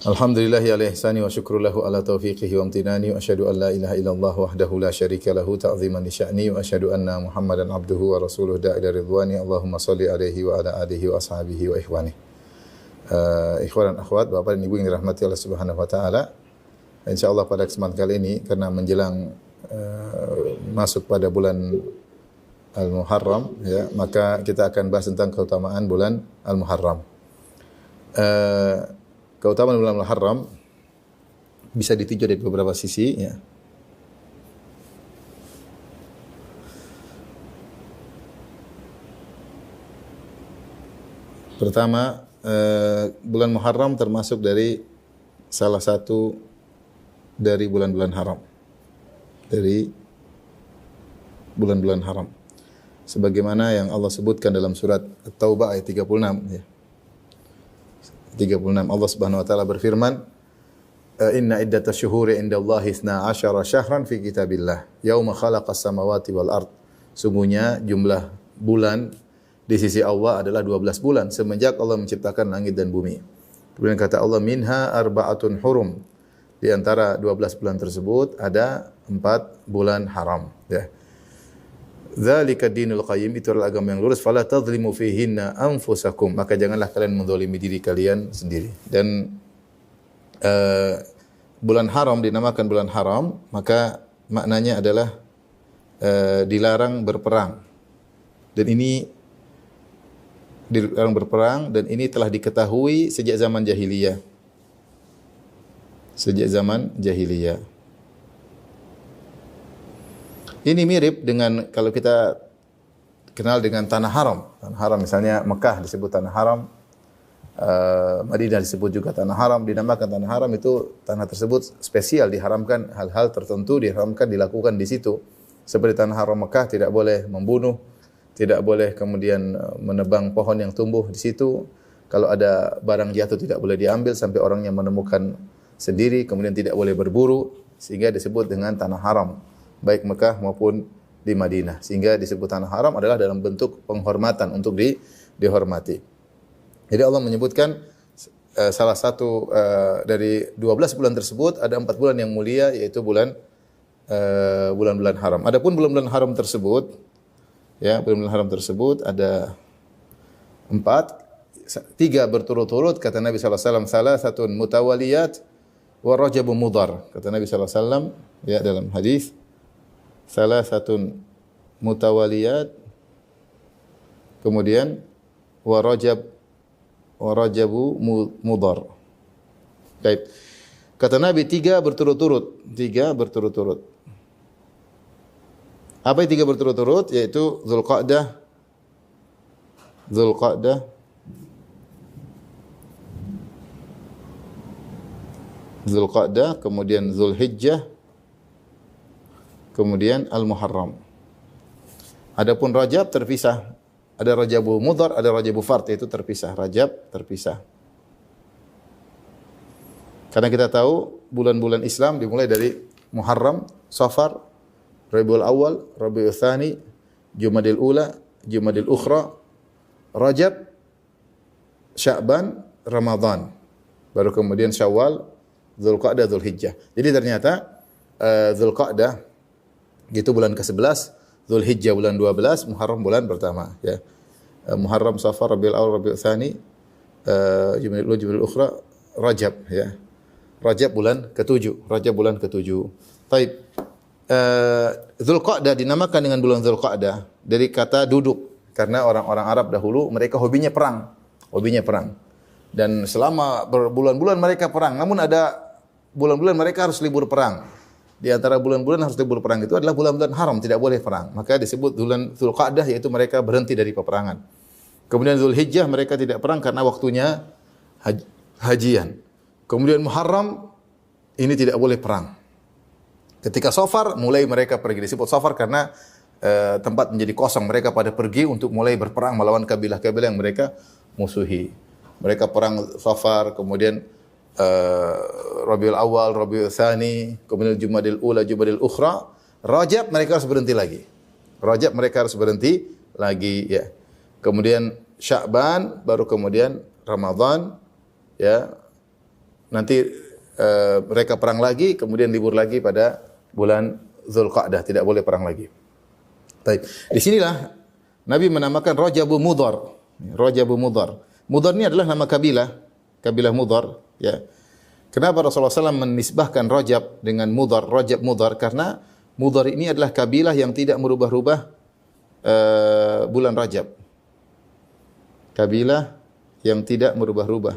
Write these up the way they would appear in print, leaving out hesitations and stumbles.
Alhamdulillahi ala ihsani wa syukru lahu ala taufiqihi wa amtinani wa asyhadu an la ilaha illallah wahdahu la syarika lahu ta'ziman li sya'ni wa asyhadu anna Muhammadan abduhu wa rasuluhu da'i ila ridwani. Allahumma shalli alaihi wa ala alihi wa ashabihi wa ikhwani. Ikhwan dan akhwat, Bapak dan Ibu yang dirahmati Allah Subhanahu wa taala. Insyaallah pada kesempatan kali ini karena menjelang masuk pada bulan Al-Muharram ya, maka kita akan bahas tentang keutamaan bulan Al-Muharram. Keutamaan bulan Al-Muharram bisa ditinjau dari beberapa sisi ya. Pertama, bulan Muharram termasuk dari salah satu dari bulan-bulan haram. Dari bulan-bulan haram. Sebagaimana yang Allah sebutkan dalam surat At-Taubah ayat 36 ya. 36 Allah Subhanahu wa taala berfirman, "Inna iddatash syuhuri indallahi 12 syahran fi kitabillah, yauma khalaqas samawati wal ard." Sungguhnya jumlah bulan di sisi Allah adalah 12 bulan semenjak Allah menciptakan langit dan bumi. Kemudian kata Allah, "Minha arba'atun hurum." Di antara 12 bulan tersebut ada 4 bulan haram, ya. Dzalika dinul qayyim, itu adalah agama yang lurus. Fala tadzlimu fihinna anfusakum, maka janganlah kalian menzalimi diri kalian sendiri. Dan bulan haram dinamakan bulan haram, maka maknanya adalah dilarang berperang. Dan ini dilarang berperang, dan ini telah diketahui sejak zaman jahiliyah. Sejak zaman jahiliyah. Ini mirip dengan kalau kita kenal dengan tanah haram. Tanah haram misalnya Mekah disebut tanah haram, Madinah disebut juga tanah haram. Dinamakan tanah haram itu tanah tersebut spesial, diharamkan hal-hal tertentu, diharamkan dilakukan di situ. Seperti tanah haram Mekah tidak boleh membunuh, tidak boleh kemudian menebang pohon yang tumbuh di situ. Kalau ada barang jatuh tidak boleh diambil sampai orangnya menemukan sendiri, kemudian tidak boleh berburu, sehingga disebut dengan tanah haram. Baik Mekah maupun di Madinah. Sehingga disebut tanah haram adalah dalam bentuk penghormatan untuk dihormati. Jadi Allah menyebutkan salah satu dari 12 bulan tersebut ada 4 bulan yang mulia, yaitu bulan-bulan haram. Adapun bulan-bulan haram tersebut, ya, bulan-bulan haram tersebut ada 4, 3 berturut-turut kata Nabi sallallahu alaihi wasallam, salasatun mutawaliyat wa rajabun mudhar. Kata Nabi sallallahu alaihi wasallam ya dalam hadis, salasatun mutawaliyat, kemudian wa rajabu mudhar. Baik. Kata Nabi 3 berturut-turut, 3 berturut-turut. Apa yang 3 berturut-turut? Yaitu Zulqa'dah, kemudian Zulhijjah, kemudian Al-Muharram. Adapun Rajab terpisah. Ada Rajabu Mudhar, ada Rajabu Fard, itu terpisah. Rajab terpisah. Karena kita tahu bulan-bulan Islam dimulai dari Muharram, Safar, Rabiul Awal, Rabiul Tsani, Jumadil Ula, Jumadil Ukhra, Rajab, Sya'ban, Ramadan. Baru kemudian Syawal, Zulqa'dah, Zulhijjah. Jadi ternyata Zulqa'dah itu bulan ke-11, Zulhijjah bulan 12, Muharram bulan pertama ya. Muharram, Safar, Rabiul Awal, Rabiul Tsani, Jumadil Ula, Jumadil Ukhra, Rajab ya. Rajab bulan ke-7, Rajab bulan ke-7. Baik. Zulqa'dah dinamakan dengan bulan Zulqa'dah dari kata duduk, karena orang-orang Arab dahulu mereka hobinya perang. Dan selama berbulan-bulan mereka perang, namun ada bulan-bulan mereka harus libur perang. Di antara bulan-bulan harus libur perang itu adalah bulan-bulan haram, tidak boleh perang. Maka disebut bulan Zulqa'dah, yaitu mereka berhenti dari peperangan. Kemudian Zulhijjah mereka tidak perang karena waktunya hajian. Kemudian Muharram ini tidak boleh perang. Ketika Safar mulai mereka pergi, disebut Safar karena tempat menjadi kosong, mereka pada pergi untuk mulai berperang melawan kabilah-kabilah yang mereka musuhi. Mereka perang Safar, kemudian Rabiul Awal, Rabiul Tsani, kemudian Jumadil Ula, Jumadil Ukhra, Rajab mereka harus berhenti lagi. Ya. Kemudian Sya'ban, baru kemudian Ramadan, ya. nanti mereka perang lagi, kemudian libur lagi pada bulan Zulqa'dah, tidak boleh perang lagi. Baik. Di sinilah Nabi menamakan Rajabu Mudhar. Rajabu Mudhar. Mudhar ini adalah nama kabilah Mudhar, ya. Kenapa Rasulullah SAW menisbahkan Rajab dengan Mudhar, Rajab Mudhar? Karena Mudhar ini adalah kabilah yang tidak merubah-rubah bulan Rajab. Kabilah yang tidak merubah-rubah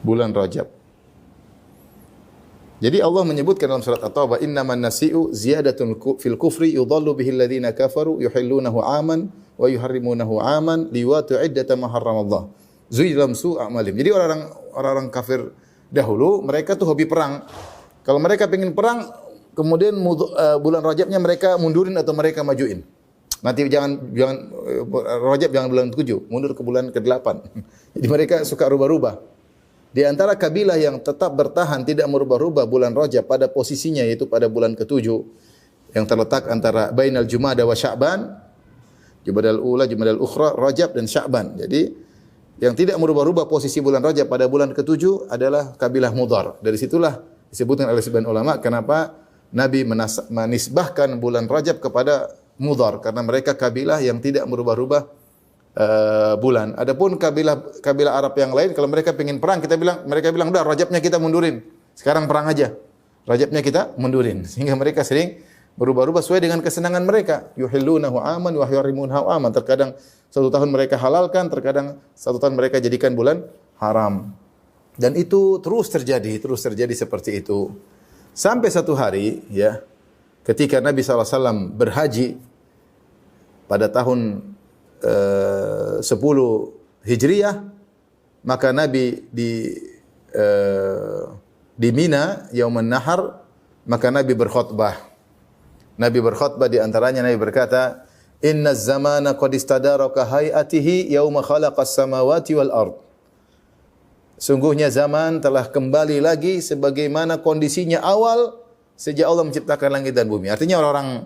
bulan Rajab. Jadi Allah menyebutkan dalam surat At-Taubah, innaman nasi'u ziyadatun fil kufri yudhallu bihi alladhina kafaru yuhillunahu 'aman wa yuharrimunahu 'aman liwatu 'iddata ma harramallah. Zuilam su'amalim. Jadi orang-orang kafir dahulu mereka tuh hobi perang. Kalau mereka ingin perang, kemudian bulan Rajabnya mereka mundurin atau mereka majuin. Nanti jangan Rajab jangan bulan ke-7, mundur ke bulan ke-8. Jadi mereka suka rubah-rubah. Di antara kabilah yang tetap bertahan tidak merubah-rubah bulan Rajab pada posisinya, yaitu pada bulan ke-7 yang terletak antara bainal Jumada wa Sya'ban, Jumadal Ula, Jumadal Ukhra, Rajab dan Sya'ban. Jadi yang tidak merubah-rubah posisi bulan Rajab pada bulan ke-7 adalah kabilah Mudhar. Dari situlah disebutkan oleh sebagian ulama kenapa Nabi menisbahkan bulan Rajab kepada Mudhar, karena mereka kabilah yang tidak merubah-rubah bulan. Adapun kabilah Arab yang lain, kalau mereka ingin perang, mereka bilang, udah Rajabnya kita mundurin. Sekarang perang aja. Rajabnya kita mundurin. Sehingga mereka sering berubah-ubah sesuai dengan kesenangan mereka. Yuhillunahu aman wa yuharrimunahu aman. Terkadang satu tahun mereka halalkan, terkadang satu tahun mereka jadikan bulan haram. Dan itu terus terjadi seperti itu. Sampai satu hari, ya, ketika Nabi SAW berhaji pada tahun 10 Hijriah, maka Nabi di Mina Yaumun Nahar, maka Nabi berkhutbah. Nabi berkhutbah, di antaranya Nabi berkata, "Inna zamana qad istadaraka hayatihi yauma khalaqas samawati wal ard." Sungguhnya zaman telah kembali lagi sebagaimana kondisinya awal sejak Allah menciptakan langit dan bumi. Artinya orang-orang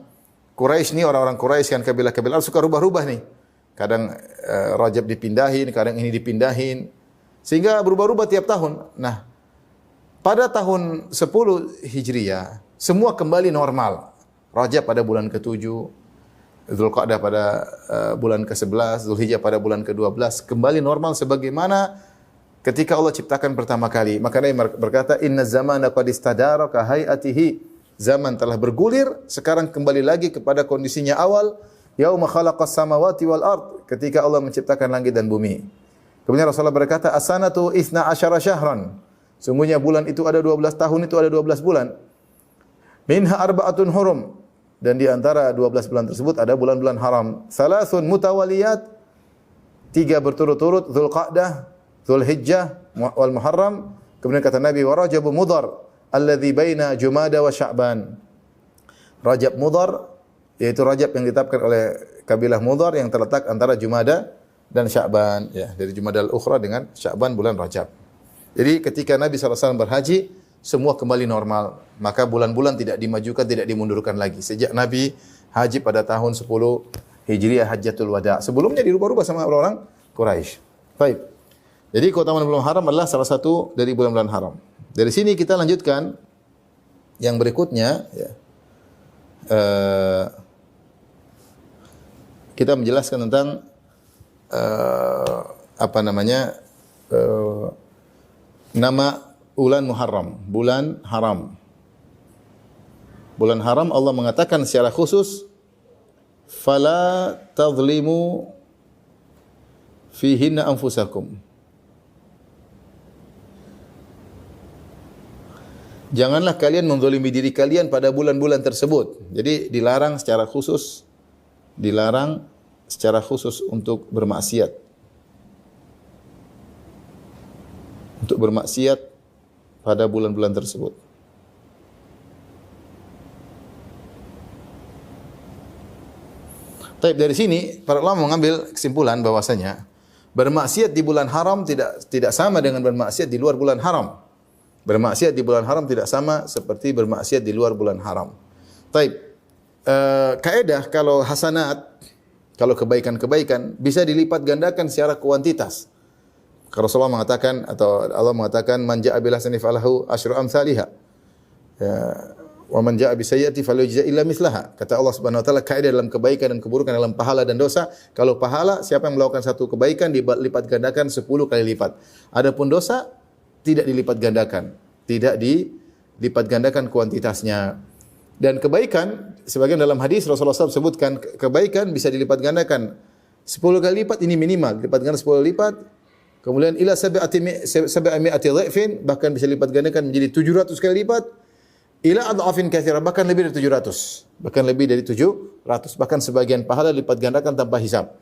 Quraisy kan kabilah-kabilah suka rubah-rubah nih. Kadang Rajab dipindahin, kadang ini dipindahin. Sehingga berubah-ubah tiap tahun. Nah, pada tahun 10 Hijriah, semua kembali normal. Rajab pada bulan ke-7, Zulqa'dah pada bulan ke-11, Zulhijjah pada bulan ke-12, kembali normal sebagaimana ketika Allah ciptakan pertama kali. Maka Nabi berkata, "Inna zamana qad istadara ka hayatihi." Zaman telah bergulir, sekarang kembali lagi kepada kondisinya awal. Yauma khalaqas samawati wal ard, ketika Allah menciptakan langit dan bumi. Kemudian Rasulullah berkata, "As-sanatu 12 syahran." Sungguhnya bulan itu ada 12 tahun, itu ada 12 bulan. Minha arba'atun hurum, dan di antara 12 bulan tersebut ada bulan-bulan haram. Salasun mutawaliyat, 3 berturut-turut, Zulqa'dah, Zulhijjah wal Muharram. Kemudian kata Nabi, "Wa Rajabu Mudhar alladzi baina Jumada wa Sya'ban." Rajab Mudhar, yaitu Rajab yang ditetapkan oleh kabilah Mudhar yang terletak antara Jumada dan Sya'ban, ya, dari Jumadal Ukhra dengan Sya'ban bulan Rajab. Jadi ketika Nabi SAW berhaji, semua kembali normal. Maka bulan-bulan tidak dimajukan, tidak dimundurkan lagi. Sejak Nabi haji pada tahun 10 Hijriah Hajjatul Wada. Sebelumnya dirubah-rubah sama orang Quraisy. Baik. Jadi keutamaan bulan haram adalah salah satu dari bulan-bulan haram. Dari sini kita lanjutkan yang berikutnya, ya. Kita menjelaskan tentang nama bulan Muharram, bulan haram. Bulan haram Allah mengatakan secara khusus, "Fala tadhlimu fihinna anfusakum." Janganlah kalian menzalimi diri kalian pada bulan-bulan tersebut. Jadi dilarang secara khusus untuk bermaksiat. Untuk bermaksiat pada bulan-bulan tersebut. Tapi dari sini para ulama mengambil kesimpulan bahwasanya bermaksiat di bulan haram tidak sama dengan bermaksiat di luar bulan haram. Bermaksiat di bulan haram tidak sama seperti bermaksiat di luar bulan haram. Taib. Kaidah kalau hasanat, kalau kebaikan-kebaikan bisa dilipat gandakan secara kuantitas. Rasulullah mengatakan atau Allah mengatakan man ja'a bil hasanati falahu asyru amsalihha. Ya, wa man ja'a bis sayyi'ati falyujza illa mithlaha. Kata Allah Subhanahu wa taala, kaidah dalam kebaikan dan keburukan, dalam pahala dan dosa, kalau pahala siapa yang melakukan satu kebaikan dilipat gandakan 10 kali lipat. Adapun dosa tidak dilipat gandakan, tidak dilipat gandakan kuantitasnya. Dan kebaikan sebagian dalam hadis Rasulullah SAW sebutkan kebaikan bisa dilipat gandakan 10 kali lipat, ini minimal, dilipat gandakan 10 lipat. Kemudian ila sab'ati dha'fin, bahkan bisa dilipat gandakan menjadi 700 kali lipat. Ila adhafin katsira, bahkan lebih dari 700. Bahkan lebih dari 700. Bahkan sebagian pahala dilipat gandakan tanpa hisab.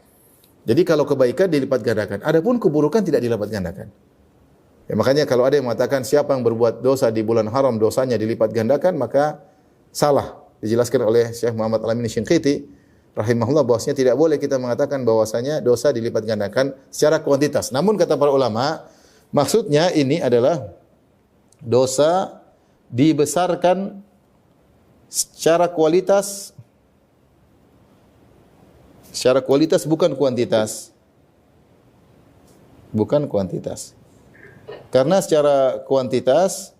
Jadi kalau kebaikan dilipat gandakan, adapun keburukan tidak dilipat gandakan. Ya, makanya kalau ada yang mengatakan siapa yang berbuat dosa di bulan haram dosanya dilipat gandakan, maka salah. Dijelaskan oleh Syekh Muhammad Al-Amin Asy-Syanqiti rahimahullah bahwasanya tidak boleh kita mengatakan bahwasanya dosa dilipat gandakan secara kuantitas. Namun kata para ulama, maksudnya ini adalah dosa dibesarkan secara kualitas bukan kuantitas. Bukan kuantitas. Karena secara kuantitas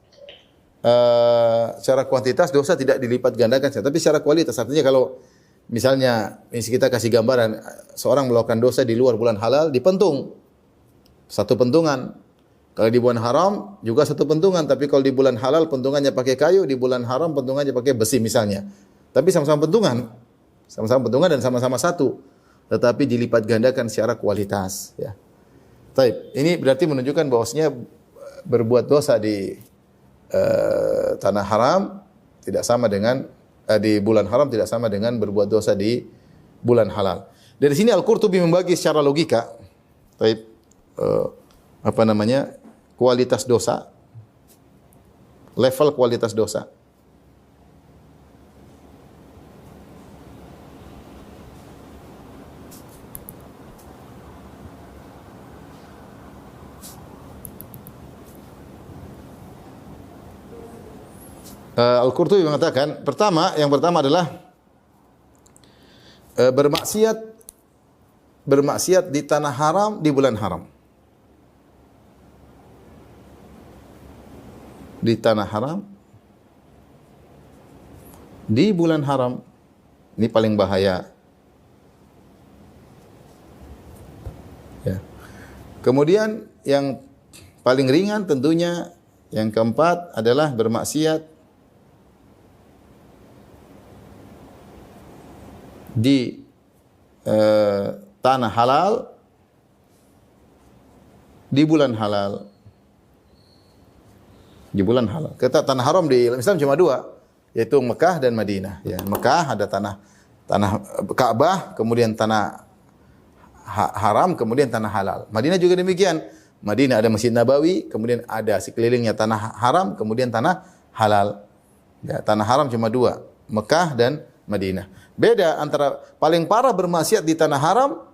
dosa tidak dilipat gandakan, tapi secara kualitas. Artinya kalau misalnya kita kasih gambaran seorang melakukan dosa di luar bulan halal dipentung. Satu pentungan. Kalau di bulan haram juga satu pentungan, tapi kalau di bulan halal pentungannya pakai kayu, di bulan haram pentungannya pakai besi misalnya. Tapi sama-sama pentungan. Sama-sama pentungan dan sama-sama satu. Tetapi dilipat gandakan secara kualitas, ya. Baik, ini berarti menunjukkan bahwasanya berbuat dosa di tanah haram tidak sama dengan di bulan haram tidak sama dengan berbuat dosa di bulan halal. Dari sini Al-Qurtubi membagi secara logika, baik, kualitas dosa, level kualitas dosa. Al-Qurtubi mengatakan, yang pertama adalah bermaksiat di tanah haram di bulan haram. Di tanah haram di bulan haram, ini paling bahaya. Ya. Kemudian yang paling ringan tentunya yang keempat adalah bermaksiat di tanah halal di bulan halal. Di bulan halal. Kata tanah haram di Islam cuma dua, yaitu Mekah dan Madinah. Ya, Mekah ada tanah Ka'bah, kemudian tanah haram, kemudian tanah halal. Madinah juga demikian. Madinah ada Masjid Nabawi, kemudian ada sekelilingnya tanah haram, kemudian tanah halal. Ya, tanah haram cuma dua, Mekah dan Madinah. Beda antara paling parah bermaksiat di tanah haram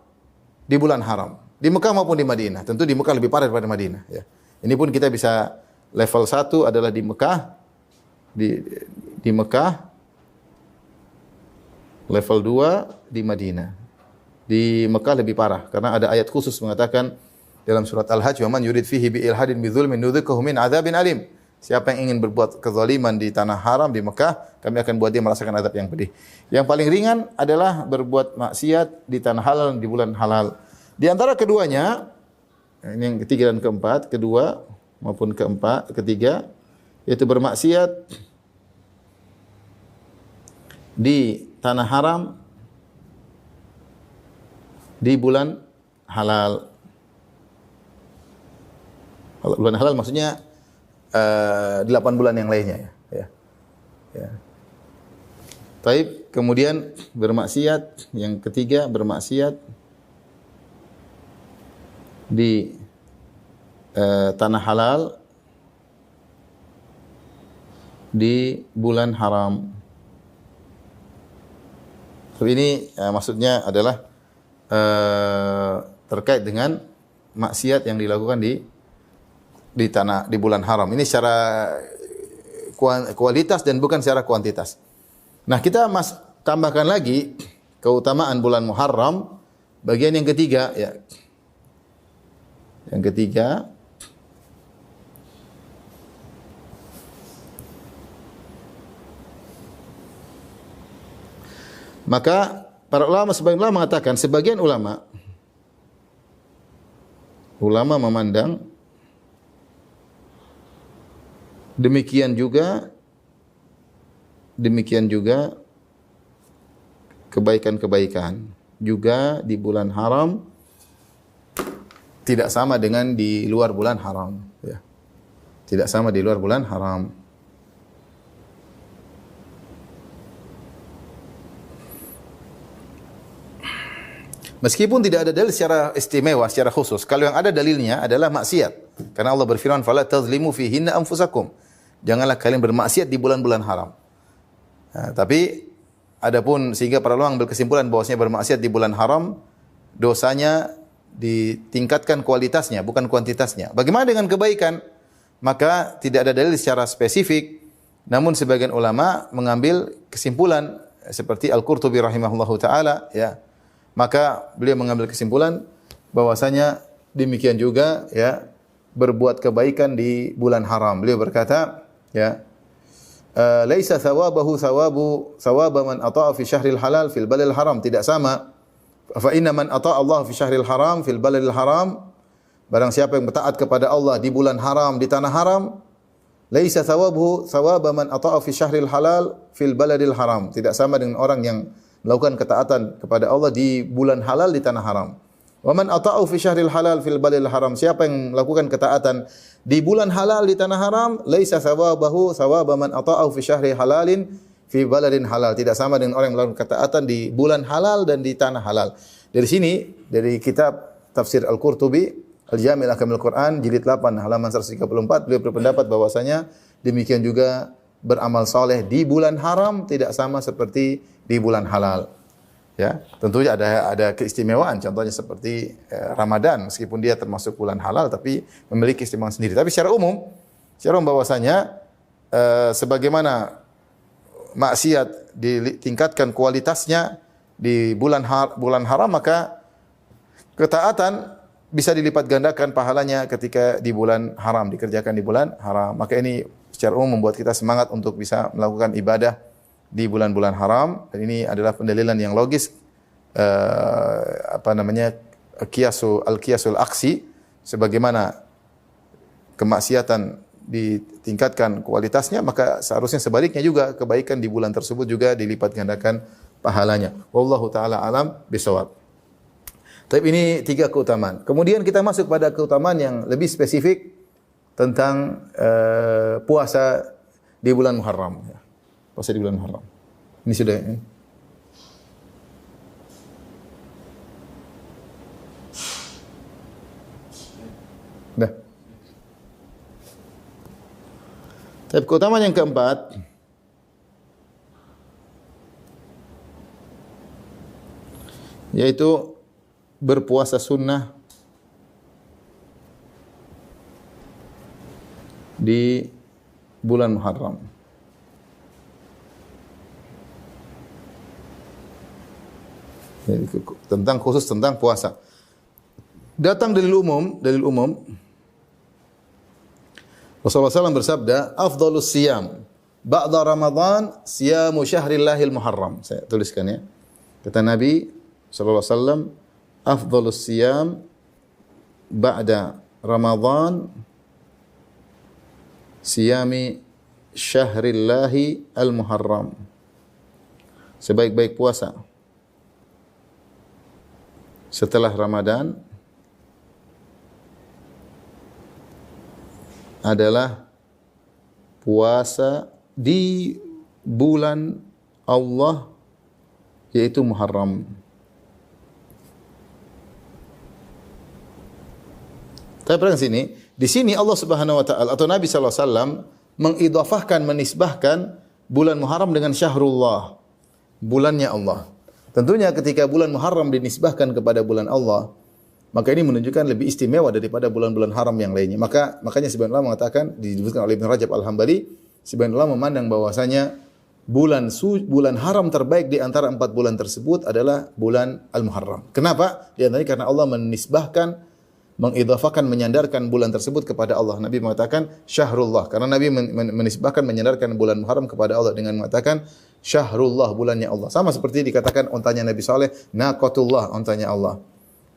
di bulan haram, di Mekah maupun di Madinah. Tentu di Mekah lebih parah daripada Madinah. Ya. Ini pun kita bisa level 1 adalah di Mekah, di Mekah. Level 2 di Madinah. Di Mekah lebih parah karena ada ayat khusus mengatakan dalam surat Al-Hajj, "Wa man yurid fihi bi ilhadin bi dzulmin nudzikhu min adzabin alim." Siapa yang ingin berbuat kezaliman di tanah haram di Mekah, kami akan buat dia merasakan azab yang pedih. Yang paling ringan adalah berbuat maksiat di tanah halal di bulan halal. Di antara keduanya, ini yang ketiga dan keempat, kedua maupun ketiga, yaitu bermaksiat di tanah haram di bulan halal. Kalau bulan halal maksudnya 8 bulan yang lainnya, ya. Ya. Taib, kemudian bermaksiat, yang ketiga bermaksiat di tanah halal di bulan haram. Tapi ini maksudnya adalah terkait dengan maksiat yang dilakukan di bulan haram. Ini secara kualitas dan bukan secara kuantitas. Nah, kita tambahkan lagi keutamaan bulan Muharram bagian yang ketiga, ya. Yang ketiga, maka para ulama, sebagian ulama mengatakan, sebagian ulama memandang demikian juga kebaikan-kebaikan juga di bulan haram tidak sama dengan di luar bulan haram, ya. Tidak sama di luar bulan haram. Meskipun tidak ada dalil secara istimewa, secara khusus. Kalau yang ada dalilnya adalah maksiat. Karena Allah berfirman, "Fala tazlimu fihinna anfusakum." Janganlah kalian bermaksiat di bulan-bulan haram. Nah, tapi adapun sehingga para ulama ambil kesimpulan bahwasanya bermaksiat di bulan haram dosanya ditingkatkan kualitasnya, bukan kuantitasnya. Bagaimana dengan kebaikan? Maka tidak ada dalil secara spesifik. Namun sebagian ulama mengambil kesimpulan seperti Al-Qurtubi rahimahullahu taala, ya. Maka beliau mengambil kesimpulan bahwasanya demikian juga, ya, berbuat kebaikan di bulan haram. Beliau berkata, ya, laisa thawabahu thawaba man ata'a fi syahril halal fil baladil haram. Tidak sama. Fa inna man ata'a Allah fi syahril haram fil baladil haram, barang siapa yang bertaat kepada Allah di bulan haram, di tanah haram, laisa thawabuhu thawaba man ata'a fi syahril halal fil baladil haram. Tidak sama dengan orang yang melakukan ketaatan kepada Allah di bulan halal di tanah haram. Wa man ata'u fi syahril halal fil baladil haram. Siapa yang melakukan ketaatan di bulan halal di tanah haram, laisa thawabahu thawaba man ata'u fi syahri halalin fi baladin halal. Tidak sama dengan orang yang melakukan ketaatan di bulan halal dan di tanah halal. Dari sini, dari kitab Tafsir Al-Qurtubi, Al-Jami' Al-Ahkamil Quran, jilid 8 halaman 134, beliau berpendapat bahwasanya demikian juga beramal saleh di bulan haram tidak sama seperti di bulan halal. Ya, tentunya ada keistimewaan, contohnya seperti Ramadan, meskipun dia termasuk bulan halal tapi memiliki keistimewaan sendiri. Tapi secara umum bahwasanya sebagaimana maksiat ditingkatkan kualitasnya di bulan haram, maka ketaatan bisa dilipat gandakan pahalanya ketika di bulan haram, dikerjakan di bulan haram. Maka ini secara umum membuat kita semangat untuk bisa melakukan ibadah di bulan-bulan haram, dan ini adalah pendalilan yang logis, al-qiyasul aksi, sebagaimana kemaksiatan ditingkatkan kualitasnya, maka seharusnya sebaliknya juga kebaikan di bulan tersebut juga dilipat gandakan pahalanya. Wallahu taala alam bisawab. Tapi ini 3 keutamaan. Kemudian kita masuk pada keutamaan yang lebih spesifik tentang puasa di bulan Muharram. Puasa di bulan Muharram. Ini sudah. Dah. Tapi keutamaan yang keempat, yaitu berpuasa sunnah di bulan Muharram. Khusus tentang puasa. Datang dalil umum Rasulullah SAW bersabda, afdhalus siyam ba'da Ramadan siyamu syahrillahil Muharram. Saya tuliskan ya. Kata Nabi SAW, afdhalus siyam ba'da Ramadan siyami syahrillahi al-Muharram. Sebaik-baik puasa setelah Ramadan adalah puasa di bulan Allah, yaitu Muharram. Tapi perhatikan sini, di sini Allah Subhanahu wa taala atau Nabi sallallahu alaihi wasallam mengidhafahkan, menisbahkan bulan Muharram dengan syahrullah, bulannya Allah. Tentunya ketika bulan Muharram dinisbahkan kepada bulan Allah, maka ini menunjukkan lebih istimewa daripada bulan-bulan haram yang lainnya. Makanya sebagian ulama mengatakan, disebutkan oleh Ibn Rajab Al-Hambali, sebagian ulama memandang bahwasanya bulan haram terbaik di antara 4 bulan tersebut adalah bulan Al-Muharram. Kenapa? Di antaranya karena Allah menisbahkan mengidhafakan, menyandarkan bulan tersebut kepada Allah. Nabi mengatakan syahrullah, karena Nabi menisbahkan, menyandarkan bulan Muharram kepada Allah dengan mengatakan syahrullah, bulannya Allah. Sama seperti dikatakan ontanya Nabi Saleh, naqatullah, ontanya Allah.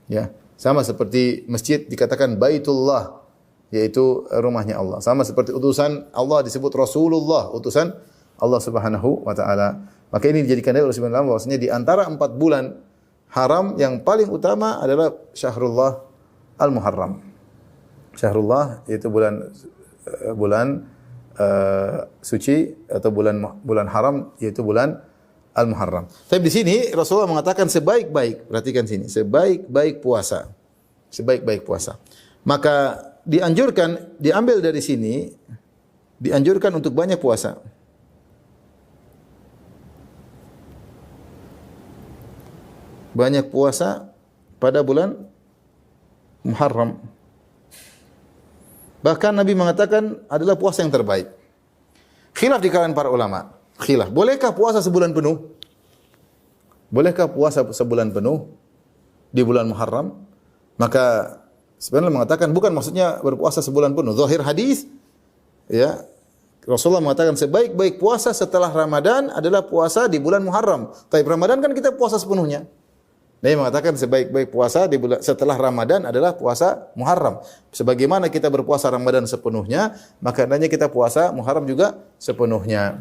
Ya, sama seperti masjid dikatakan baitullah, yaitu rumahnya Allah. Sama seperti utusan Allah disebut Rasulullah, utusan Allah Subhanahu wa taala. Maka ini dijadikan dalil oleh sebenarnya bahwasanya di antara 4 bulan haram yang paling utama adalah Syahrullah Al-Muharram. Syahrullah yaitu bulan suci atau bulan haram, yaitu bulan Al-Muharram. Tapi di sini Rasulullah mengatakan sebaik-baik, perhatikan sini, sebaik-baik puasa. Sebaik-baik puasa. Maka dianjurkan, diambil dari sini, dianjurkan untuk banyak puasa. Banyak puasa pada bulan Muharram. Bahkan Nabi mengatakan adalah puasa yang terbaik. Khilaf di kalangan para ulama. Khilaf. Bolehkah puasa sebulan penuh? Bolehkah puasa sebulan penuh di bulan Muharram? Maka sebenarnya mengatakan bukan maksudnya berpuasa sebulan penuh. Zahir hadis, ya, Rasulullah mengatakan sebaik-baik puasa setelah Ramadan adalah puasa di bulan Muharram. Tapi Ramadan kan kita puasa sepenuhnya. Nabi mengatakan sebaik-baik puasa di bulan setelah Ramadan adalah puasa Muharram. Sebagaimana kita berpuasa Ramadan sepenuhnya, maka hendaknya kita puasa Muharram juga sepenuhnya.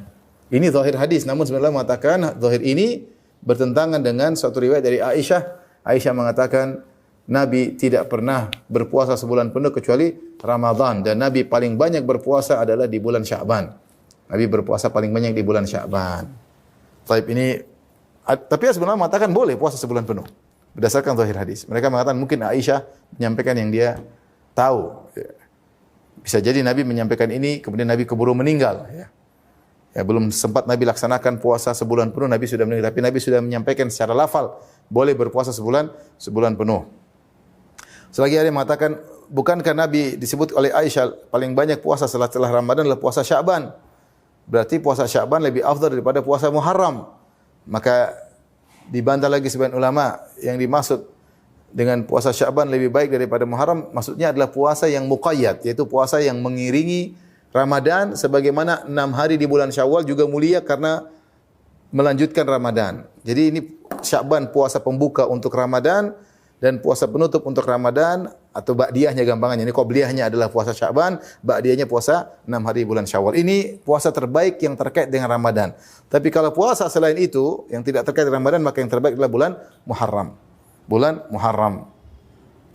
Ini zahir hadis, namun sebenarnya mengatakan zahir ini bertentangan dengan suatu riwayat dari Aisyah. Aisyah mengatakan Nabi tidak pernah berpuasa sebulan penuh kecuali Ramadan, dan Nabi paling banyak berpuasa adalah di bulan Sya'ban. Nabi berpuasa paling banyak di bulan Sya'ban. Tapi sebenarnya mengatakan boleh puasa sebulan penuh berdasarkan zahir hadis. Mereka mengatakan mungkin Aisyah menyampaikan yang dia tahu. Bisa jadi Nabi menyampaikan ini kemudian Nabi keburu meninggal. Ya, belum sempat Nabi laksanakan puasa sebulan penuh, Nabi sudah meninggal. Tapi Nabi sudah menyampaikan secara lafal boleh berpuasa sebulan penuh. Selagi ada yang mengatakan bukankah Nabi disebut oleh Aisyah paling banyak puasa setelah Ramadan adalah puasa Sya'ban. Berarti puasa Sya'ban lebih afdal daripada puasa Muharram. Maka dibantah lagi sebagian ulama, yang dimaksud dengan puasa Sya'ban lebih baik daripada Muharram maksudnya adalah puasa yang muqayyad, yaitu puasa yang mengiringi Ramadan, sebagaimana 6 hari di bulan Syawal juga mulia karena melanjutkan Ramadan. Jadi ini Sya'ban puasa pembuka untuk Ramadan dan puasa penutup untuk Ramadan, atau ba'diyahnya gampangannya. Ini qobliyahnya adalah puasa Sya'ban, ba'diyahnya puasa 6 hari bulan Syawal. Ini puasa terbaik yang terkait dengan Ramadan. Tapi kalau puasa selain itu yang tidak terkait dengan Ramadan, maka yang terbaik adalah bulan Muharram. Bulan Muharram.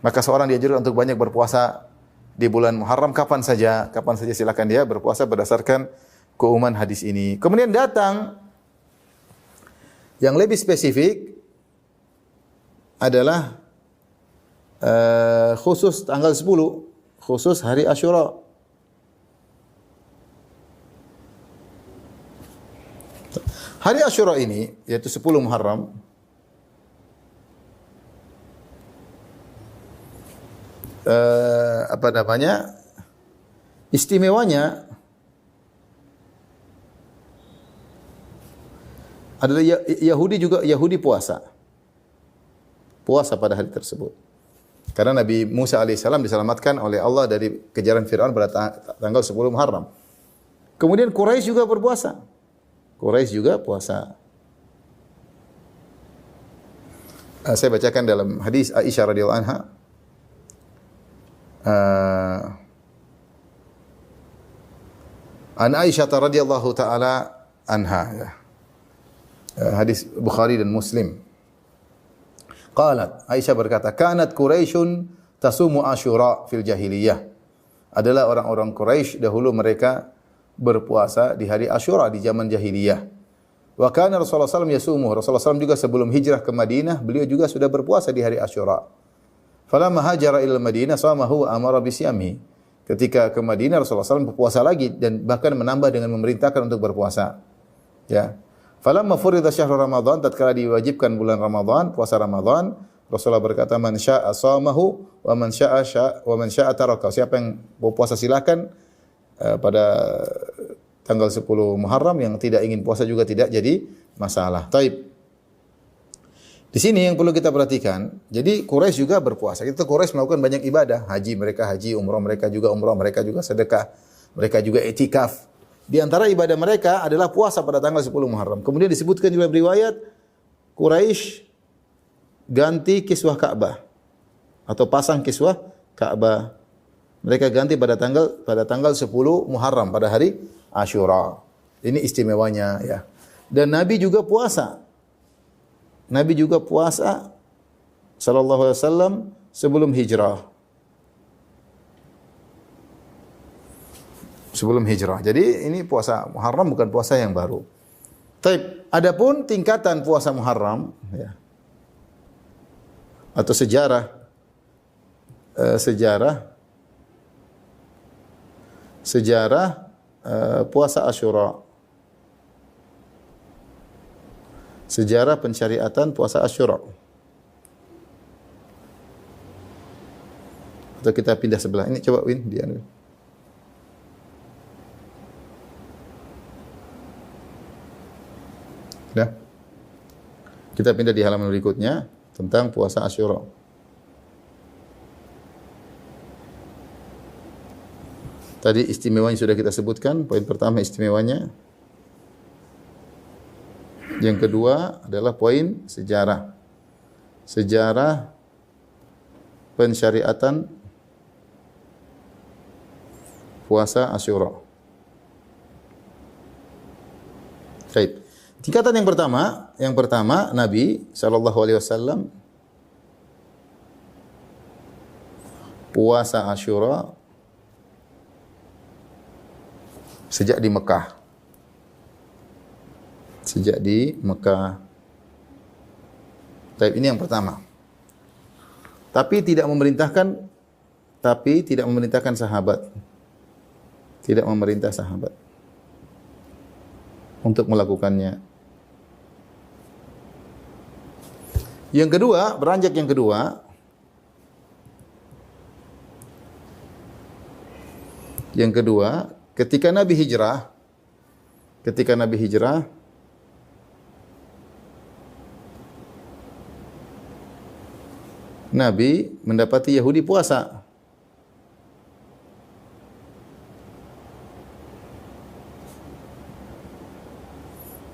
Maka seorang dianjurkan untuk banyak berpuasa di bulan Muharram kapan saja silakan dia berpuasa berdasarkan keumuman hadis ini. Kemudian datang yang lebih spesifik adalah khusus tanggal 10, khusus hari Asyura. Hari Asyura ini yaitu 10 Muharram istimewanya adalah Yahudi puasa pada hari tersebut. Karena Nabi Musa alaihissalam diselamatkan oleh Allah dari kejaran Fir'aun pada tanggal 10 Muharram. Kemudian Quraisy juga berpuasa. Quraisy juga puasa. Saya bacakan dalam hadis Aisyah radhiyallahu anha. An Aisyah radhiyallahu taala anha. Hadis Bukhari dan Muslim. Qalat, Aisyah berkata, kanat Quraisyun tasumu Asyura fil jahiliyah. Adalah orang-orang Quraisy dahulu mereka berpuasa di hari Asyura di zaman jahiliyah. Wa kana Rasulullah SAW yasumu. Rasulullah SAW juga sebelum hijrah ke Madinah, beliau juga sudah berpuasa di hari Asyura. Falamma hajara ila Madinah samahu wa amara bisyamihi. Ketika ke Madinah Rasulullah SAW berpuasa lagi dan bahkan menambah dengan memerintahkan untuk berpuasa. Ya. Falamma furida syahrul Ramadan, tatkala diwajibkan bulan Ramadan, puasa Ramadan, Rasulullah berkata, man syaa'a shamahu wa man syaa'a taraka. Siapa yang mau puasa silakan pada tanggal 10 Muharram, yang tidak ingin puasa juga tidak jadi masalah. Taib. Di sini yang perlu kita perhatikan, jadi Quraisy juga berpuasa. Itu Quraisy melakukan banyak ibadah, haji mereka haji, umrah mereka juga sedekah, mereka juga i'tikaf. Di antara ibadah mereka adalah puasa pada tanggal 10 Muharram. Kemudian disebutkan dalam riwayat Quraisy ganti kiswah Ka'bah atau pasang kiswah Ka'bah. Mereka ganti pada tanggal 10 Muharram pada hari Asyura. Ini istimewanya ya. Dan Nabi juga puasa. Nabi juga puasa sallallahu alaihi wasallam sebelum hijrah. Sebelum hijrah. Jadi ini puasa Muharram bukan puasa yang baru. Taib. Adapun tingkatan puasa Muharram ya. Atau sejarah puasa Asyura. Sejarah pensyariatan puasa Asyura. Atau kita pindah sebelah ini, coba Win, dia. Dah. Kita pindah di halaman berikutnya tentang puasa Asyura. Tadi istimewanya sudah kita sebutkan, poin pertama istimewanya. Yang kedua adalah poin sejarah. Sejarah pensyariatan puasa Asyura. Baik. Tingkatan yang pertama Nabi sallallahu alaihi wasallam puasa Asyura sejak di Mekah. Sejak di Mekah. Baik, ini yang pertama. Tapi tidak memerintahkan sahabat. Tidak memerintah sahabat untuk melakukannya. Yang kedua, beranjak yang kedua. Yang kedua, ketika Nabi hijrah, Nabi mendapati Yahudi puasa.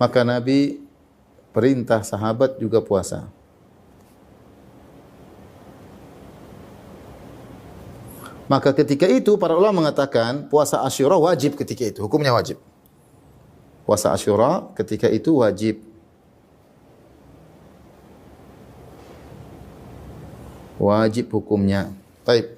Maka Nabi perintah sahabat juga puasa. Maka ketika itu para ulama mengatakan puasa Asyura wajib ketika itu, hukumnya wajib. Puasa Asyura ketika itu wajib. Wajib hukumnya. Baik.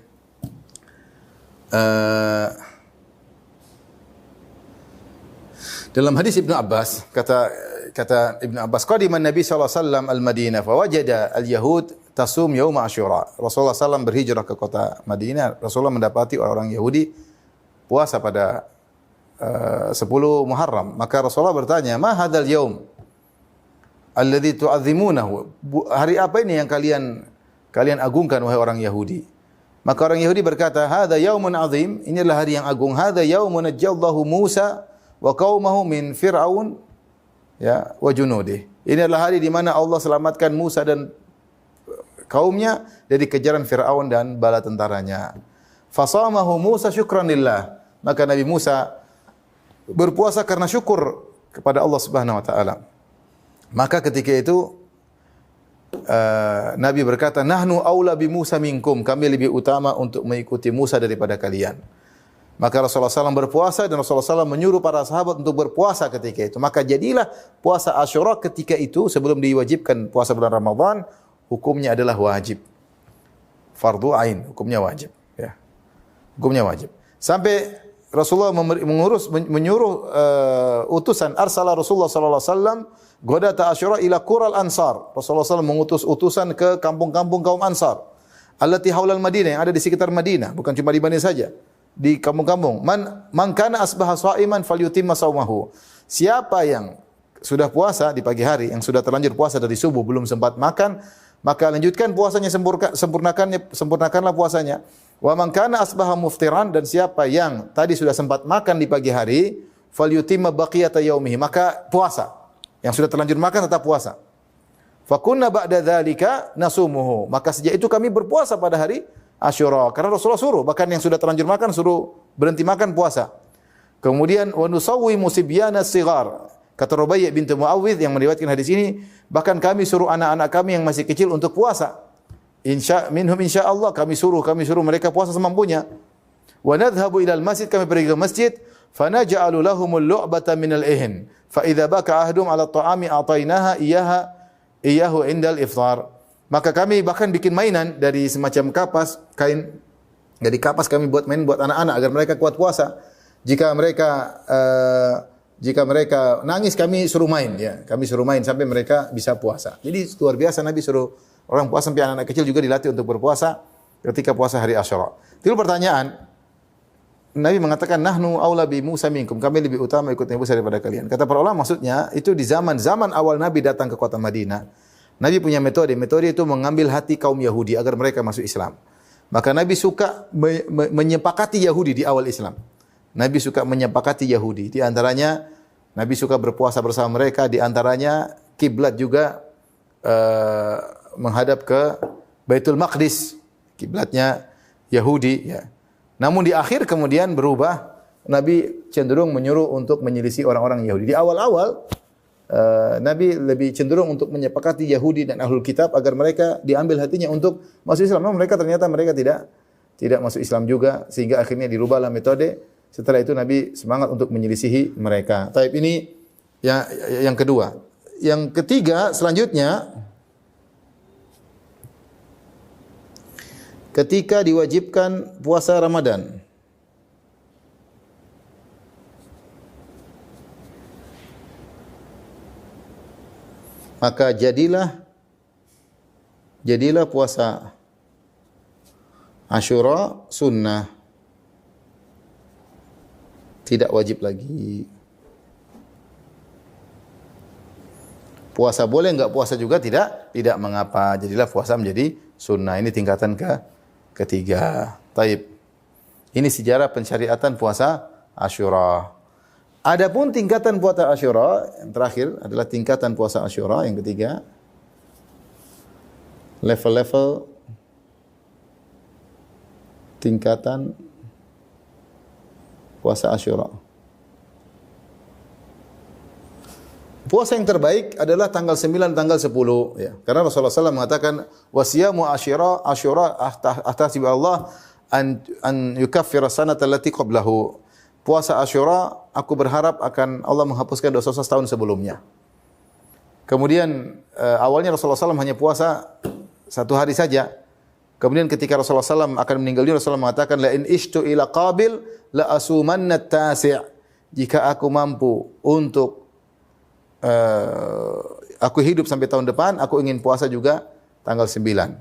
Dalam hadis Ibnu Abbas kata Ibnu Abbas, qadiman Nabi sallallahu alaihi wasallam al-Madinah fa wajada al-yahud tasum yaum Asyura. Rasulullah sallallahu berhijrah ke kota Madinah, Rasulullah mendapati orang-orang Yahudi puasa pada 10 Muharram. Maka Rasulullah bertanya, "Ma hadzal yaum alladzi tu'azzimunahu?" Hari apa ini yang kalian agungkan wahai orang Yahudi? Maka orang Yahudi berkata, "Hadza yaumun azim." Ini adalah hari yang agung. "Hadza yaumun najjallahu Musa wa qaumahu min Fir'aun ya wa junudih." Ini adalah hari di mana Allah selamatkan Musa dan kaumnya dari kejaran Fir'aun dan bala tentaranya. Fasamahu Musa syukran lillah. Maka Nabi Musa berpuasa karena syukur kepada Allah Subhanahu wa taala. Maka ketika itu Nabi berkata, "Nahnu aula bi Musa minkum." Kami lebih utama untuk mengikuti Musa daripada kalian. Maka Rasulullah SAW berpuasa dan Rasulullah SAW menyuruh para sahabat untuk berpuasa ketika itu. Maka jadilah puasa Asyura ketika itu sebelum diwajibkan puasa bulan Ramadan, hukumnya adalah wajib. Fardu ain, hukumnya wajib. Ya. Hukumnya wajib. Sampai Rasulullah menyuruh utusan, arsala Rasulullah SAW godata Asyura ila qural Ansar. Rasulullah SAW mengutus utusan ke kampung-kampung kaum Ansar. Allati haulal Madinah, yang ada di sekitar Madinah, bukan cuma di Madinah saja. Di kampung-kampung. Man kana asbaha shaiman falyutimma saumahu. Siapa yang sudah puasa di pagi hari, yang sudah terlanjur puasa dari subuh belum sempat makan, maka lanjutkan puasanya, sempurnakanlah puasanya. Wa man kana asbaha muftiran, dan siapa yang tadi sudah sempat makan di pagi hari, falyutimma baqiyata yaumihi, maka puasa. Yang sudah terlanjur makan tetap puasa. Fakunna ba'da dzalika nasumuhu. Maka sejak itu kami berpuasa pada hari Asyura. Karena Rasulullah suruh, bahkan yang sudah terlanjur makan suruh berhenti makan puasa. Kemudian wa nusawwi musibyana sighar. Kata Rubai' bintu Muawwidh yang meriwayatkan hadis ini, bahkan kami suruh anak-anak kami yang masih kecil untuk puasa. Minhum insyaallah, kami suruh mereka puasa semampunya. Wa nadhhabu ilal masjid, kami pergi ke masjid, fa naj'alu lahumul lu'bata minal ihn. Fa idza baka ahdum 'ala at-ta'ami a'tainaha iyahu indal iftar. Maka kami bahkan bikin mainan dari semacam kapas, kain dari kapas kami buat main buat anak-anak agar mereka kuat puasa. Jika mereka nangis kami suruh main ya. Kami suruh main sampai mereka bisa puasa. Jadi luar biasa Nabi suruh orang puasa sampai anak-anak kecil juga dilatih untuk berpuasa ketika puasa hari Asyura. Timbul pertanyaan, Nabi mengatakan nahnu aula bi Musa minkum, kami lebih utama ikut Nabi Musa daripada kalian. Kata para ulama maksudnya itu di zaman awal Nabi datang ke kota Madinah. Nabi punya metode itu mengambil hati kaum Yahudi agar mereka masuk Islam. Maka Nabi suka menyepakati Yahudi di awal Islam. Nabi suka menyepakati Yahudi. Di antaranya Nabi suka berpuasa bersama mereka, di antaranya kiblat juga menghadap ke Baitul Maqdis, kiblatnya Yahudi ya. Namun di akhir kemudian berubah, Nabi cenderung menyuruh untuk menyelisih orang-orang Yahudi. Di awal-awal Nabi lebih cenderung untuk menyepakati Yahudi dan Ahlul Kitab agar mereka diambil hatinya untuk masuk Islam. Namun mereka tidak masuk Islam juga, sehingga akhirnya dirubahlah metode. Setelah itu Nabi semangat untuk menyelisihi mereka. Taib ini yang kedua. Yang ketiga selanjutnya, ketika diwajibkan puasa Ramadan. Maka jadilah puasa Asyura sunnah. Tidak wajib lagi. Puasa boleh, enggak puasa juga tidak mengapa. Jadilah puasa menjadi sunnah. Ini tingkatan ketiga. Taib. Ini sejarah pensyariatan puasa Asyura. Adapun tingkatan puasa Asyura yang terakhir adalah tingkatan puasa Asyura yang ketiga. Level-level tingkatan puasa Asyura. Puasa yang terbaik adalah tanggal 9, tanggal 10 ya. Karena Rasulullah SAW mengatakan wasiyamu Asyura ahtasibu Allah an yukaffira sanata allati qablahu. Puasa Asyura aku berharap akan Allah menghapuskan dosa-dosa setahun sebelumnya. Kemudian awalnya Rasulullah SAW hanya puasa satu hari saja. Kemudian ketika Rasulullah SAW akan meninggal dunia, Rasulullah mengatakan la in ishtu ila qabil la asumanna at-tasi'. Jika aku mampu untuk aku hidup sampai tahun depan, aku ingin puasa juga tanggal 9.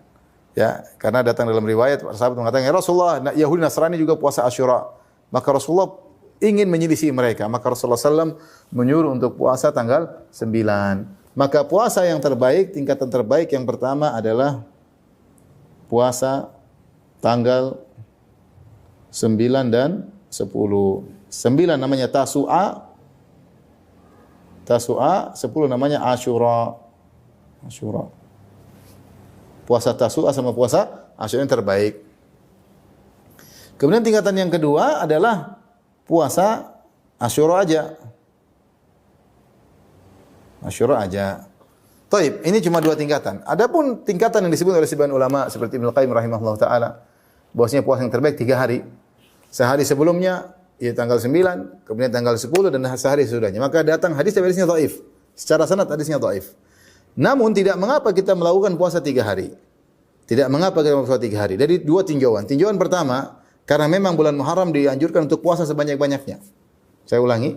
Ya, karena datang dalam riwayat sahabat mengatakan, "Ya Rasulullah, Yahudi Nasrani juga puasa Asyura." Maka Rasulullah ingin menyelisih mereka. Maka Rasulullah SAW menyuruh untuk puasa tanggal 9. Maka puasa yang terbaik, tingkatan terbaik yang pertama adalah puasa tanggal 9 dan 10. 9 namanya Tasu'a. 10 namanya Asyura. Puasa Tasu'a sama puasa Asyura yang terbaik. Kemudian tingkatan yang kedua adalah puasa Asyura aja. Taib, ini cuma dua tingkatan. Adapun tingkatan yang disebut oleh sebagian ulama seperti Ibnu Qayyim rahimahullah taala, bahwasanya puasa yang terbaik 3 hari. Sehari sebelumnya, ya tanggal 9, kemudian tanggal 10 dan sehari sesudahnya. Maka datang hadisnya dhaif. Secara sanad hadisnya dhaif. Namun tidak mengapa kita melakukan puasa 3 hari. Tidak mengapa kita melakukan puasa 3 hari. Dari dua tinjauan. Tinjauan pertama, karena memang bulan Muharram dianjurkan untuk puasa sebanyak-banyaknya. Saya ulangi,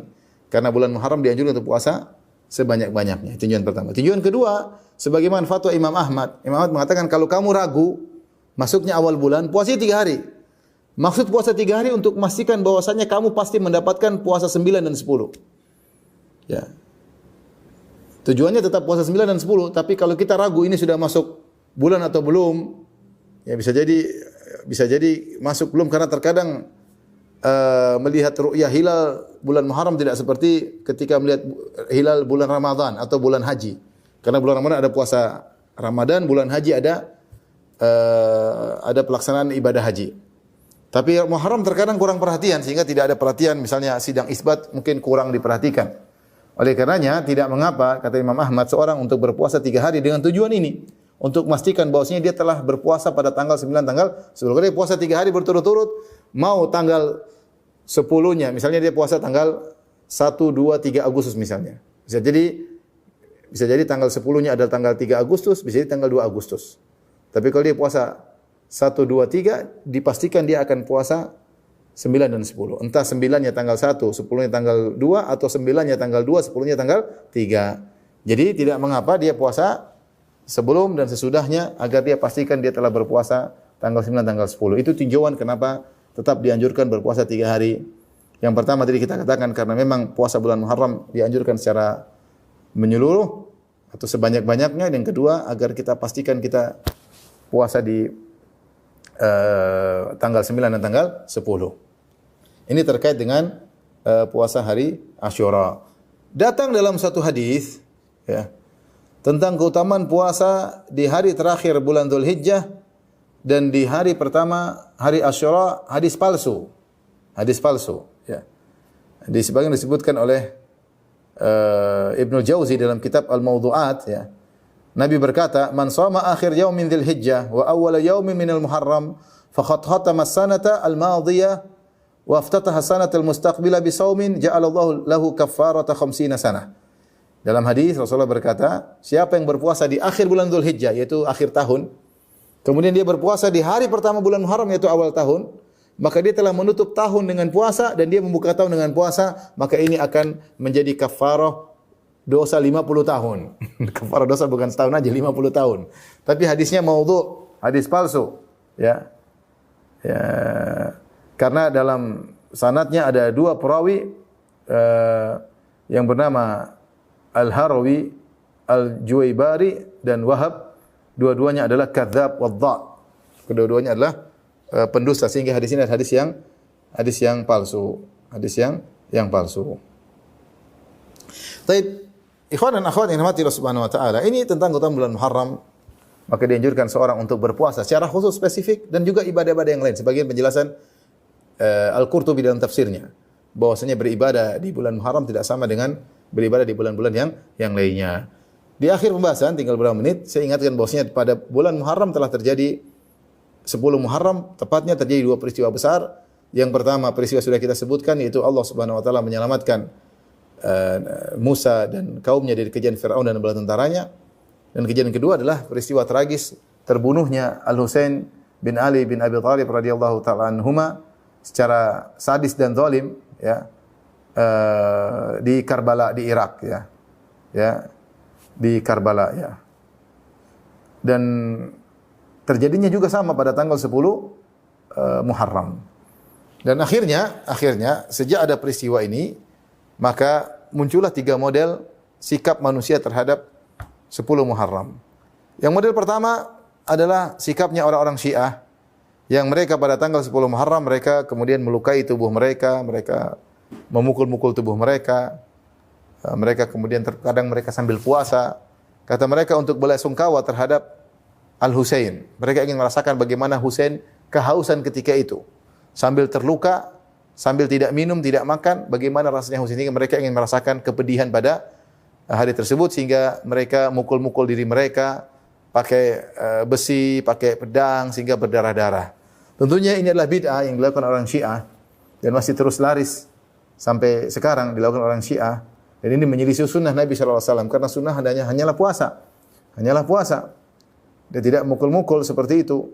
karena bulan Muharram dianjurkan untuk puasa sebanyak-banyaknya. Tinjauan pertama. Tinjauan kedua, sebagaimana fatwa Imam Ahmad. Imam Ahmad mengatakan kalau kamu ragu masuknya awal bulan, puasa 3 hari. Maksud puasa 3 hari untuk memastikan bahwasanya kamu pasti mendapatkan puasa 9 dan 10. Ya. Tujuannya tetap puasa 9 dan 10, tapi kalau kita ragu ini sudah masuk bulan atau belum, ya bisa jadi masuk belum, karena terkadang melihat ru'yah hilal bulan Muharram tidak seperti ketika melihat hilal bulan Ramadan atau bulan haji. Karena bulan Ramadan ada puasa Ramadan, bulan haji ada pelaksanaan ibadah haji. Tapi Muharram terkadang kurang perhatian sehingga tidak ada perhatian, misalnya sidang isbat mungkin kurang diperhatikan. Oleh karenanya tidak mengapa kata Imam Ahmad seorang untuk berpuasa 3 hari dengan tujuan ini untuk memastikan bahwasanya dia telah berpuasa pada tanggal 9 tanggal sebelum dia puasa 3 hari berturut-turut, mau tanggal 10-nya misalnya dia puasa tanggal 1, 2, 3 Agustus misalnya. Bisa jadi tanggal 10-nya adalah tanggal 3 Agustus, bisa jadi tanggal 2 Agustus. Tapi kalau dia puasa 1, 2, 3, dipastikan dia akan puasa 9 dan 10. Entah 9-nya tanggal 1, 10-nya tanggal 2, atau 9-nya tanggal 2, 10-nya tanggal 3. Jadi tidak mengapa dia puasa sebelum dan sesudahnya agar dia pastikan dia telah berpuasa tanggal 9, tanggal 10. Itu tinjauan kenapa tetap dianjurkan berpuasa 3 hari. Yang pertama tadi kita katakan karena memang puasa bulan Muharram dianjurkan secara menyeluruh atau sebanyak-banyaknya. Yang kedua agar kita pastikan kita puasa di tanggal 9 dan tanggal 10. Ini terkait dengan puasa hari Asyura. Datang dalam satu hadis ya tentang keutamaan puasa di hari terakhir bulan Dzulhijjah dan di hari pertama hari Asyura, hadis palsu. Hadis palsu ya. Di sebagian disebutkan oleh Ibnu Jauzi dalam kitab Al-Mawdu'at ya. Nabi berkata, "Man shama akhir yaumin Dzulhijjah wa awwal yaumin minal Muharram faqad khatama as-sanata al-madiyah wa iftataha as-sanata al-mustaqbilah bi shaumin ja'alallahu lahu kaffarata 50 sanah." Dalam hadis Rasulullah berkata, siapa yang berpuasa di akhir bulan Dzulhijjah yaitu akhir tahun, kemudian dia berpuasa di hari pertama bulan Muharram yaitu awal tahun, maka dia telah menutup tahun dengan puasa dan dia membuka tahun dengan puasa, maka ini akan menjadi kafarah dosa 50 tahun. Kafarah dosa bukan setahun aja, 50 tahun. Tapi hadisnya maudhu, hadis palsu. Ya. Ya. Karena dalam sanadnya ada 2 perawi yang bernama Al-Harawi, Al-Juwaibari dan Wahab. Dua-duanya adalah kadzdzab wadh-dha. Kedua-duanya adalah pendusta sehingga hadis ini adalah hadis yang palsu. Hadis yang palsu. Baik, ikhwan dan akhwat yang dirahmati Allah Subhanahu wa taala, ini tentang keutamaan bulan Muharram. Maka dianjurkan seorang untuk berpuasa secara khusus spesifik dan juga ibadah-ibadah yang lain. Sebagian penjelasan Al-Qurtubi dalam tafsirnya bahwasanya beribadah di bulan Muharram tidak sama dengan beribadah di bulan-bulan yang lainnya. Di akhir pembahasan tinggal beberapa menit saya ingatkan bahwasanya pada bulan Muharram telah terjadi 10 Muharram tepatnya terjadi 2 peristiwa besar. Yang pertama peristiwa sudah kita sebutkan yaitu Allah Subhanahu wa taala menyelamatkan Musa dan kaumnya dari kejaran Firaun dan bala tentaranya. Dan kejadian kedua adalah peristiwa tragis terbunuhnya Al-Husain bin Ali bin Abi Thalib radhiyallahu taala anhuma secara sadis dan zalim ya di Karbala di Irak ya. Ya, di Karbala ya. Dan terjadinya juga sama pada tanggal 10 Muharram. Dan akhirnya sejak ada peristiwa ini maka muncullah 3 model sikap manusia terhadap 10 Muharram. Yang model pertama adalah sikapnya orang-orang Syiah yang mereka pada tanggal 10 Muharram mereka kemudian melukai tubuh mereka, mereka memukul-mukul tubuh mereka. Mereka kemudian terkadang mereka sambil puasa. Kata mereka untuk belasungkawa terhadap Al-Husain. Mereka ingin merasakan bagaimana Husain kehausan ketika itu. Sambil terluka, sambil tidak minum, tidak makan, bagaimana rasanya Husain. Mereka ingin merasakan kepedihan pada hari tersebut sehingga mereka mukul-mukul diri mereka pakai besi, pakai pedang sehingga berdarah-darah. Tentunya ini adalah bid'ah yang dilakukan orang Syiah dan masih terus laris sampai sekarang dilakukan orang Syiah. Dan ini menyelisih sunnah Nabi SAW karena sunnah hanyalah puasa. Hanyalah puasa. Dia tidak mukul-mukul seperti itu.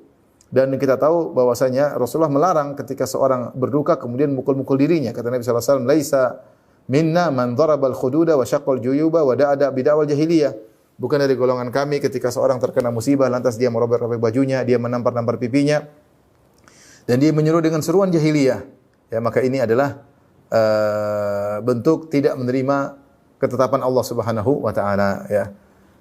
Dan kita tahu bahwasanya Rasulullah melarang ketika seorang berduka kemudian mukul-mukul dirinya. Kata Nabi SAW, "Laisa minna man darabal khududa wa syaqqal juyuba wa da'ada bid'awal jahiliyah." Bukan dari golongan kami ketika seorang terkena musibah lantas dia merobek-robek bajunya, dia menampar-nampar pipinya dan dia menyuruh dengan seruan jahiliyah. Ya, maka ini adalah bentuk tidak menerima ketetapan Allah Subhanahu wa taala ya.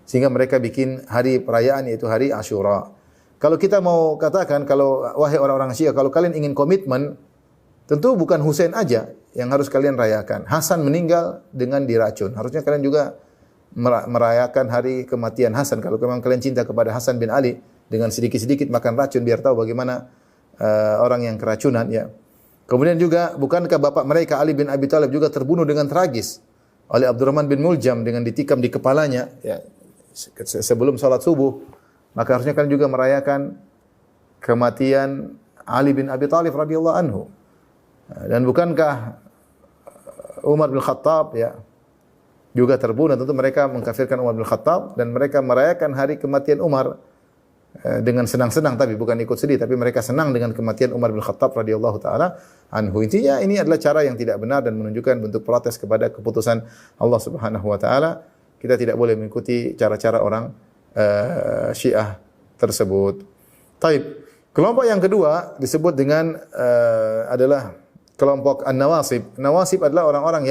Sehingga mereka bikin hari perayaan yaitu hari Asyura. Kalau kita mau katakan kalau wahai orang-orang Syiah kalau kalian ingin komitmen tentu bukan Husain aja yang harus kalian rayakan. Hasan meninggal dengan diracun. Harusnya kalian juga merayakan hari kematian Hasan. Kalau memang kalian cinta kepada Hasan bin Ali, dengan sedikit-sedikit makan racun biar tahu bagaimana orang yang keracunan ya. Kemudian juga bukankah bapak mereka Ali bin Abi Thalib juga terbunuh dengan tragis oleh Abdurrahman bin Muljam dengan ditikam di kepalanya ya sebelum salat subuh. Maka harusnya kalian juga merayakan kematian Ali bin Abi Thalib radhiyallahu anhu. Dan bukankah Umar bin Khattab ya juga terbunuh, tentu mereka mengkafirkan Umar bin Khattab dan mereka merayakan hari kematian Umar dengan senang-senang, tapi bukan ikut sedih, tapi mereka senang dengan kematian Umar bin Khattab radhiyallahu taala anhu. Intinya ini adalah cara yang tidak benar dan menunjukkan bentuk protes kepada keputusan Allah Subhanahu wa taala. Kita tidak boleh mengikuti cara-cara orang Syiah tersebut. Taib. Kelompok yang kedua disebut dengan adalah kelompok An-Nawasib. Nawasib adalah orang-orang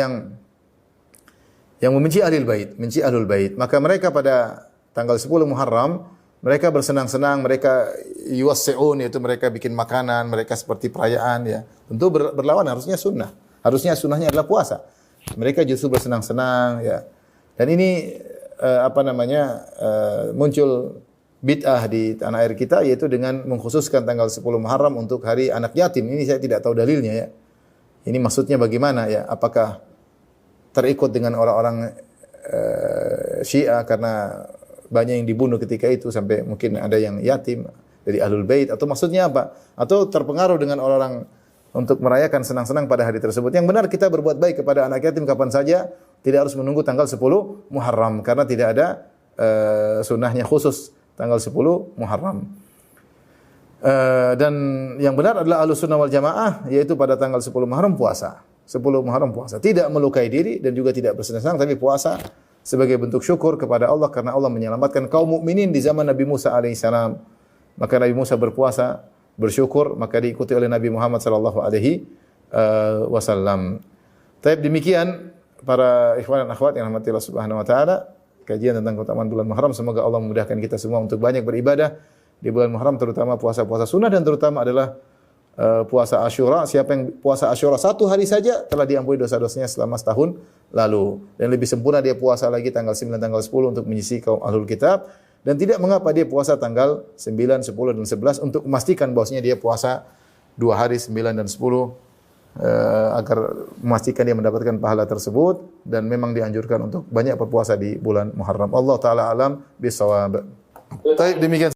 yang membenci Ahlul Bait, benci Ahlul Bait. Maka mereka pada tanggal 10 Muharram mereka bersenang-senang, mereka yuwassi'un, yaitu mereka bikin makanan, mereka seperti perayaan ya. Tentu berlawan harusnya sunnah. Harusnya sunnahnya adalah puasa. Mereka justru bersenang-senang ya. Dan ini muncul bid'ah di tanah air kita, yaitu dengan mengkhususkan tanggal 10 Muharram untuk hari anak yatim. Ini saya tidak tahu dalilnya ya. Ini maksudnya bagaimana ya? Apakah terikut dengan orang-orang Syiah karena banyak yang dibunuh ketika itu sampai mungkin ada yang yatim dari Ahlul Bait, atau maksudnya apa? Atau terpengaruh dengan orang untuk merayakan senang-senang pada hari tersebut. Yang benar kita berbuat baik kepada anak yatim kapan saja, tidak harus menunggu tanggal 10 Muharram karena tidak ada sunnahnya khusus tanggal 10 Muharram. Dan yang benar adalah Ahlus Sunnah wal Jamaah, yaitu pada tanggal 10 Muharram puasa. 10 Muharram puasa. Tidak melukai diri dan juga tidak bersenang-senang, tapi puasa sebagai bentuk syukur kepada Allah karena Allah menyelamatkan kaum mukminin di zaman Nabi Musa alaihissalam. Maka Nabi Musa berpuasa, bersyukur, maka diikuti oleh Nabi Muhammad sallallahu alaihi wasallam. Taib, demikian para ikhwan dan akhwat yang rahmati Allah Subhanahu wa taala, kajian tentang keutamaan bulan Muharram. Semoga Allah memudahkan kita semua untuk banyak beribadah di bulan Muharram, terutama puasa-puasa sunnah, dan terutama adalah puasa Asyura. Siapa yang puasa Asyura satu hari saja telah diampuni dosa-dosanya selama setahun lalu. Dan lebih sempurna dia puasa lagi tanggal 9, tanggal 10 untuk menyisi kaum Ahlul Kitab. Dan tidak mengapa dia puasa tanggal 9, 10, dan 11 untuk memastikan bahwasanya dia puasa 2 hari 9 dan 10 agar memastikan dia mendapatkan pahala tersebut. Dan memang dianjurkan untuk banyak berpuasa di bulan Muharram. Allah Ta'ala alam bisawab. Baik, demikian.